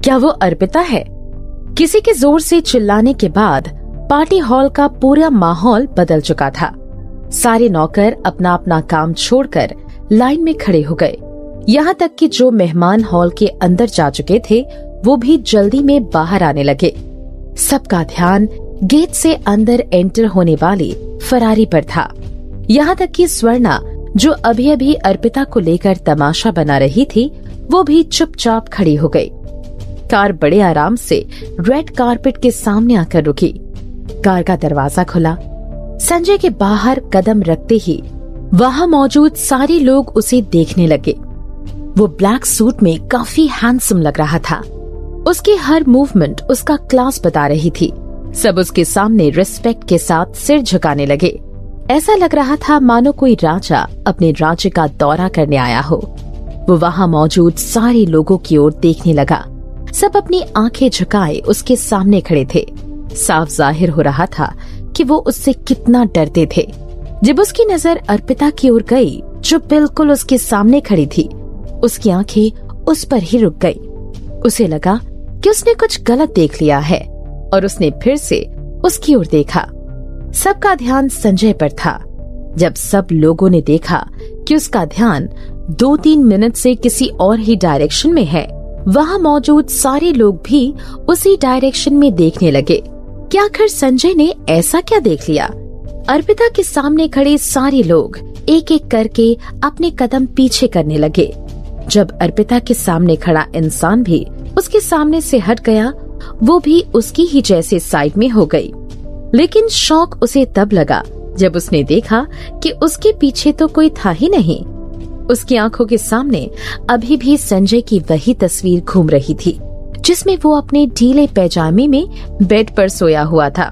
क्या वो अर्पिता है? किसी के जोर से चिल्लाने के बाद पार्टी हॉल का पूरा माहौल बदल चुका था। सारे नौकर अपना अपना काम छोड़कर लाइन में खड़े हो गए। यहाँ तक कि जो मेहमान हॉल के अंदर जा चुके थे वो भी जल्दी में बाहर आने लगे। सबका ध्यान गेट से अंदर एंटर होने वाली फरारी पर था। यहाँ तक कि स्वर्णा, जो अभी अभी अर्पिता को लेकर तमाशा बना रही थी, वो भी चुपचाप खड़ी हो गई। कार बड़े आराम से रेड कारपेट के सामने आकर रुकी। कार का दरवाजा खुला। संजय के बाहर कदम रखते ही वहाँ मौजूद सारे लोग उसे देखने लगे। वो ब्लैक सूट में काफी हैंडसम लग रहा था। उसकी हर मूवमेंट उसका क्लास बता रही थी। सब उसके सामने रिस्पेक्ट के साथ सिर झुकाने लगे। ऐसा लग रहा था मानो कोई राजा अपने राज्य का दौरा करने आया हो। वो वहाँ मौजूद सारे लोगों की ओर देखने लगा। सब अपनी आंखें झुकाए उसके सामने खड़े थे। साफ जाहिर हो रहा था कि वो उससे कितना डरते थे। जब उसकी नजर अर्पिता की ओर गई, जो बिल्कुल उसके सामने खड़ी थी, उसकी आंखें उस पर ही रुक गई। उसे लगा कि उसने कुछ गलत देख लिया है और उसने फिर से उसकी ओर देखा। सबका ध्यान संजय पर था। जब सब लोगों ने देखा कि उसका ध्यान 2-3 मिनट से किसी और ही डायरेक्शन में है, वहाँ मौजूद सारे लोग भी उसी डायरेक्शन में देखने लगे कि आखिर संजय ने ऐसा क्या देख लिया। अर्पिता के सामने खड़े सारे लोग एक एक करके अपने कदम पीछे करने लगे। जब अर्पिता के सामने खड़ा इंसान भी उसके सामने से हट गया, वो भी उसकी ही जैसे साइड में हो गई। लेकिन शौक उसे तब लगा जब उसने देखा कि उसके पीछे तो कोई था ही नहीं। उसकी आंखों के सामने अभी भी संजय की वही तस्वीर घूम रही थी, जिसमें वो अपने ढीले पैजामे में बेड पर सोया हुआ था।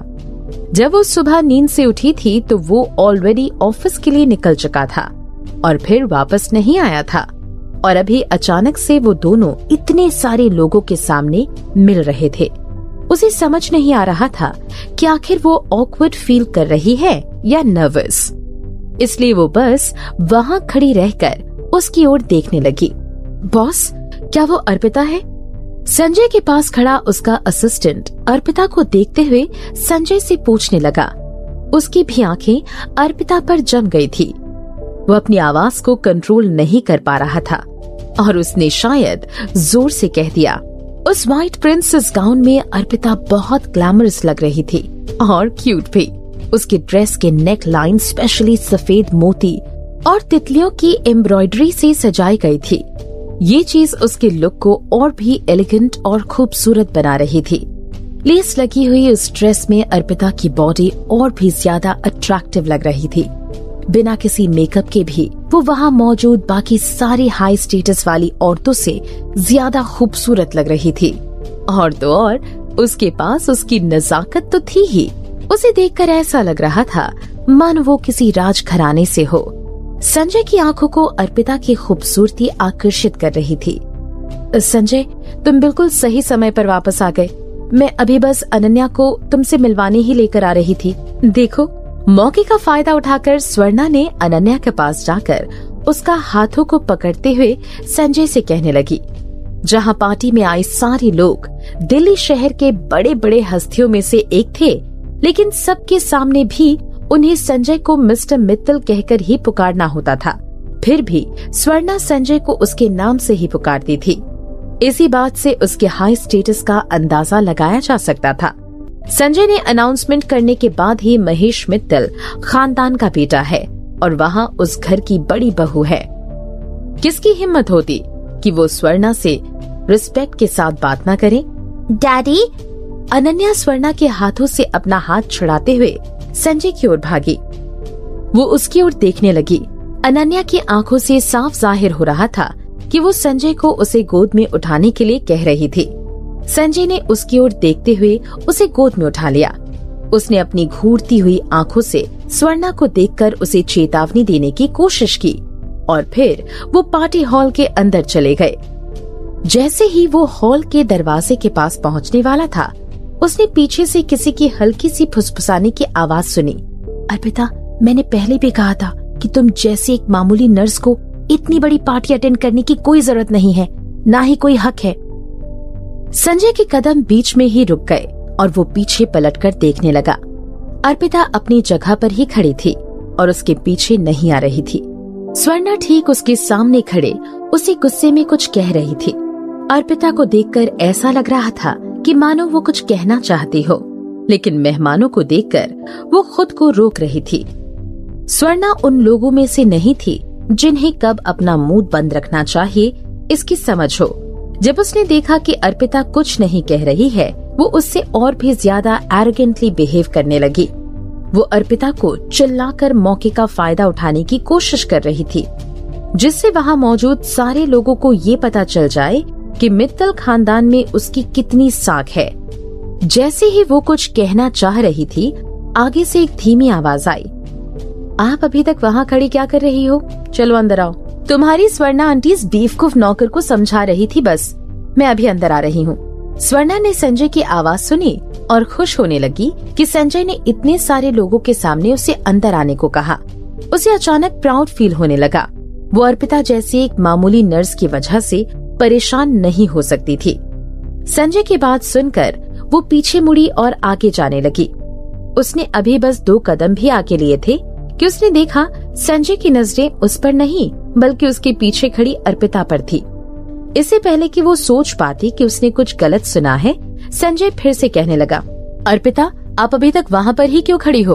जब वो सुबह नींद से उठी थी तो वो ऑलरेडी ऑफिस के लिए निकल चुका था और फिर वापस नहीं आया था। और अभी अचानक से वो दोनों इतने सारे लोगों के सामने मिल रहे थे। उसे समझ नहीं आ रहा था कि आखिर वो ऑकवर्ड फील कर रही है या नर्वस। इसलिए वो बस वहाँ खड़ी रहकर उसकी ओर देखने लगी। बॉस, क्या वो अर्पिता है? संजय के पास खड़ा उसका असिस्टेंट अर्पिता को देखते हुए संजय से पूछने लगा। उसकी भी आंखें अर्पिता पर जम गई थी। वो अपनी आवाज को कंट्रोल नहीं कर पा रहा था और उसने शायद जोर से कह दिया। उस व्हाइट प्रिंसेस गाउन में अर्पिता बहुत ग्लैमरस लग रही थी और क्यूट भी। उसकी ड्रेस के नेक लाइन स्पेशली सफेद मोती और तितलियों की एम्ब्रॉयडरी से सजाई गई थी। ये चीज उसके लुक को और भी एलिगेंट और खूबसूरत बना रही थी। लेस लगी हुई उस ड्रेस में अर्पिता की बॉडी और भी ज्यादा अट्रैक्टिव लग रही थी। बिना किसी मेकअप के भी वो वहाँ मौजूद बाकी सारी हाई स्टेटस वाली औरतों से ज्यादा खूबसूरत लग रही थी। और तो और उसके पास उसकी नजाकत तो थी ही। उसे देखकर ऐसा लग रहा था मानो वो किसी राजघराने से हो। संजय की आंखों को अर्पिता की खूबसूरती आकर्षित कर रही थी। संजय, तुम बिल्कुल सही समय पर वापस आ गए। मैं अभी बस अनन्या को तुमसे मिलवाने ही लेकर आ रही थी। देखो। मौके का फायदा उठाकर स्वर्णा ने अनन्या के पास जाकर उसका हाथों को पकड़ते हुए संजय से कहने लगी। जहां पार्टी में आए सारे लोग दिल्ली शहर के बड़े बड़े हस्तियों में से एक थे, लेकिन सबके सामने भी उन्हें संजय को मिस्टर मित्तल कहकर ही पुकारना होता था। फिर भी स्वर्णा संजय को उसके नाम से ही पुकारती थी। इसी बात से उसके हाई स्टेटस का अंदाजा लगाया जा सकता था। संजय ने अनाउंसमेंट करने के बाद ही महेश मित्तल खानदान का बेटा है और वहाँ उस घर की बड़ी बहू है। किसकी हिम्मत होती कि वो स्वर्णा से रिस्पेक्ट के साथ बात ना करे? डैडी! अनन्या स्वर्णा के हाथों से अपना हाथ छुड़ाते हुए संजय की ओर भागी। वो उसकी ओर देखने लगी। अनन्या की आंखों से साफ जाहिर हो रहा था कि वो संजय को उसे गोद में उठाने के लिए कह रही थी। संजय ने उसकी ओर देखते हुए उसे गोद में उठा लिया। उसने अपनी घूरती हुई आंखों से स्वर्णा को देखकर उसे चेतावनी देने की कोशिश की और फिर वो पार्टी हॉल के अंदर चले गए। जैसे ही वो हॉल के दरवाजे के पास पहुंचने वाला था, उसने पीछे से किसी की हल्की सी फुसफुसाने की आवाज सुनी। अर्पिता, मैंने पहले भी कहा था कि तुम जैसे एक मामूली नर्स को इतनी बड़ी पार्टी अटेंड करने की कोई जरूरत नहीं है, ना ही कोई हक है। संजय के कदम बीच में ही रुक गए और वो पीछे पलटकर देखने लगा। अर्पिता अपनी जगह पर ही खड़ी थी और उसके पीछे नहीं आ रही थी। स्वर्णा ठीक उसके सामने खड़े उसी गुस्से में कुछ कह रही थी। अर्पिता को देखकर ऐसा लग रहा था कि मानो वो कुछ कहना चाहती हो, लेकिन मेहमानों को देखकर वो खुद को रोक रही थी। स्वर्णा उन लोगों में से नहीं थी जिन्हें कब अपना मुंह बंद रखना चाहिए इसकी समझ हो। जब उसने देखा कि अर्पिता कुछ नहीं कह रही है, वो उससे और भी ज्यादा एरोगेंटली बिहेव करने लगी। वो अर्पिता को चिल्लाकर मौके का फायदा उठाने की कोशिश कर रही थी, जिससे वहाँ मौजूद सारे लोगों को ये पता चल जाए कि मित्तल खानदान में उसकी कितनी साख है। जैसे ही वो कुछ कहना चाह रही थी, आगे से एक धीमी आवाज आई, आप अभी तक वहाँ खड़ी क्या कर रही हो? चलो अंदर आओ। तुम्हारी स्वर्णा आंटी इस बेवकूफ नौकर को समझा रही थी, बस मैं अभी अंदर आ रही हूँ। स्वर्णा ने संजय की आवाज सुनी और खुश होने लगी कि संजय ने इतने सारे लोगों के सामने उसे अंदर आने को कहा। उसे अचानक प्राउड फील होने लगा। वो अर्पिता जैसी एक मामूली नर्स की वजह से परेशान नहीं हो सकती थी। संजय की बात सुनकर वो पीछे मुड़ी और आगे जाने लगी। उसने अभी बस 2 कदम भी आगे लिए थे कि उसने देखा संजय की नजरें उस पर नहीं बल्कि उसके पीछे खड़ी अर्पिता पर थी। इससे पहले कि वो सोच पाती कि उसने कुछ गलत सुना है, संजय फिर से कहने लगा, अर्पिता आप अभी तक वहाँ पर ही क्यों खड़ी हो?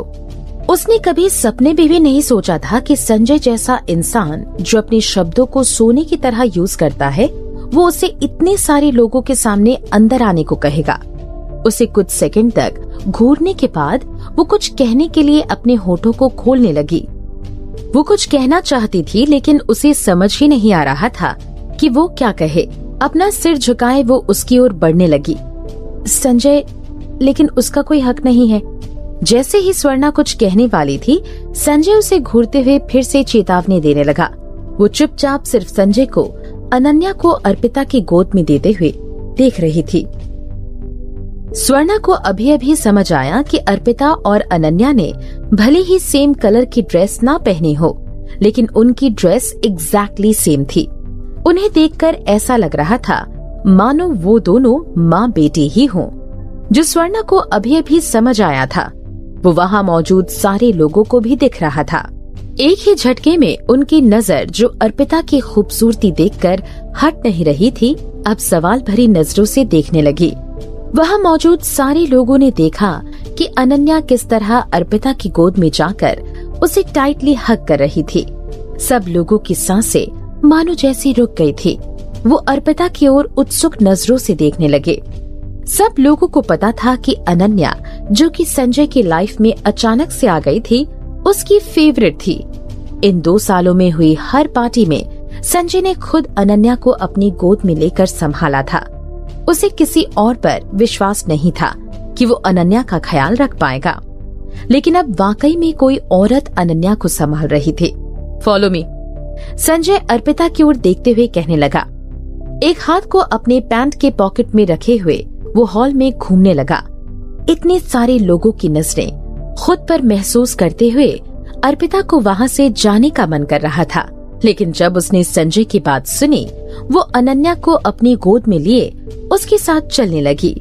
उसने कभी सपने में भी नहीं सोचा था कि संजय जैसा इंसान जो अपने शब्दों को सोने की तरह यूज करता है, वो उसे इतने सारे लोगों के सामने अंदर आने को कहेगा। उसे कुछ सेकंड तक घूरने के बाद वो कुछ कहने के लिए अपने होठों को खोलने लगी। वो कुछ कहना चाहती थी, लेकिन उसे समझ ही नहीं आ रहा था कि वो क्या कहे। अपना सिर झुकाए वो उसकी ओर बढ़ने लगी। संजय, लेकिन उसका कोई हक नहीं है। जैसे ही स्वर्णा कुछ कहने वाली थी, संजय उसे घूरते हुए फिर से चेतावनी देने लगा। वो चुपचाप सिर्फ संजय को अनन्या को अर्पिता की गोद में देते हुए देख रही थी। स्वर्णा को अभी अभी समझ आया कि अर्पिता और अनन्या ने भले ही सेम कलर की ड्रेस ना पहनी हो, लेकिन उनकी ड्रेस एग्जैक्टली सेम थी। उन्हें देखकर ऐसा लग रहा था मानो वो दोनों माँ बेटी ही हों। जो स्वर्णा को अभी अभी समझ आया था, वो वहाँ मौजूद सारे लोगों को भी दिख रहा था। एक ही झटके में उनकी नजर जो अर्पिता की खूबसूरती देखकर हट नहीं रही थी, अब सवाल भरी नजरों से देखने लगी। वहाँ मौजूद सारे लोगों ने देखा कि अनन्या किस तरह अर्पिता की गोद में जाकर उसे टाइटली हग कर रही थी। सब लोगों की सांसें मानो जैसी रुक गई थी। वो अर्पिता की ओर उत्सुक नजरों से देखने लगे। सब लोगों को पता था कि अनन्या, जो कि संजय की लाइफ में अचानक से आ गई थी, उसकी फेवरेट थी। इन 2 सालों में हुई हर पार्टी में संजय ने खुद अनन्या को अपनी गोद में लेकर संभाला था। उसे किसी और पर विश्वास नहीं था कि वो अनन्या का ख्याल रख पाएगा, लेकिन अब वाकई में कोई औरत अनन्या को संभाल रही थी। फॉलो मी, संजय अर्पिता की ओर देखते हुए कहने लगा। एक हाथ को अपने पैंट के पॉकेट में रखे हुए वो हॉल में घूमने लगा। इतने सारे लोगों की नजरें खुद पर महसूस करते हुए अर्पिता को वहाँ से जाने का मन कर रहा था, लेकिन जब उसने संजय की बात सुनी, वो अनन्या को अपनी गोद में लिए उसके साथ चलने लगी।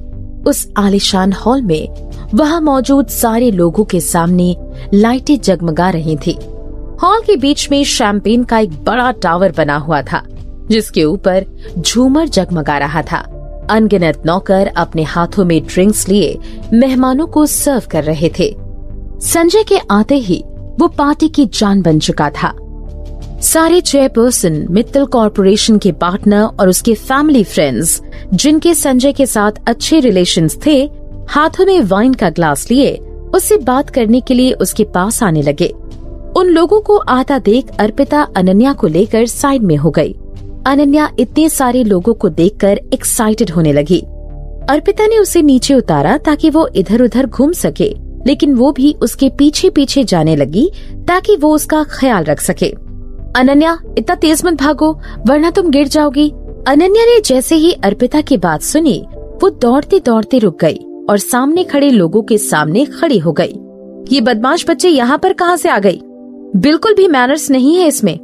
उस आलीशान हॉल में वहाँ मौजूद सारे लोगों के सामने लाइटें जगमगा रही थी। हॉल के बीच में शैंपेन का एक बड़ा टावर बना हुआ था, जिसके ऊपर झूमर जगमगा रहा था। अनगिनत नौकर अपने हाथों में ड्रिंक्स लिए मेहमानों को सर्व कर रहे थे। संजय के आते ही वो पार्टी की जान बन चुका था। सारे चेयरपर्सन, मित्तल कॉर्पोरेशन के पार्टनर और उसके फैमिली फ्रेंड्स, जिनके संजय के साथ अच्छे रिलेशंस थे, हाथों में वाइन का ग्लास लिए उससे बात करने के लिए उसके पास आने लगे। उन लोगों को आता देख अर्पिता अनन्या को लेकर साइड में हो गई। अनन्या इतने सारे लोगों को देखकर एक्साइटेड होने लगी। अर्पिता ने उसे नीचे उतारा ताकि वो इधर उधर घूम सके, लेकिन वो भी उसके पीछे पीछे जाने लगी ताकि वो उसका ख्याल रख सके। अनन्या, इतना तेज मत भागो वरना तुम गिर जाओगी। अनन्या ने जैसे ही अर्पिता की बात सुनी, वो दौड़ते दौड़ते रुक गई और सामने खड़े लोगों के सामने खड़ी हो गई। ये बदमाश बच्चे यहाँ पर कहाँ से आ गई? बिल्कुल भी मैनर्स नहीं है इसमें।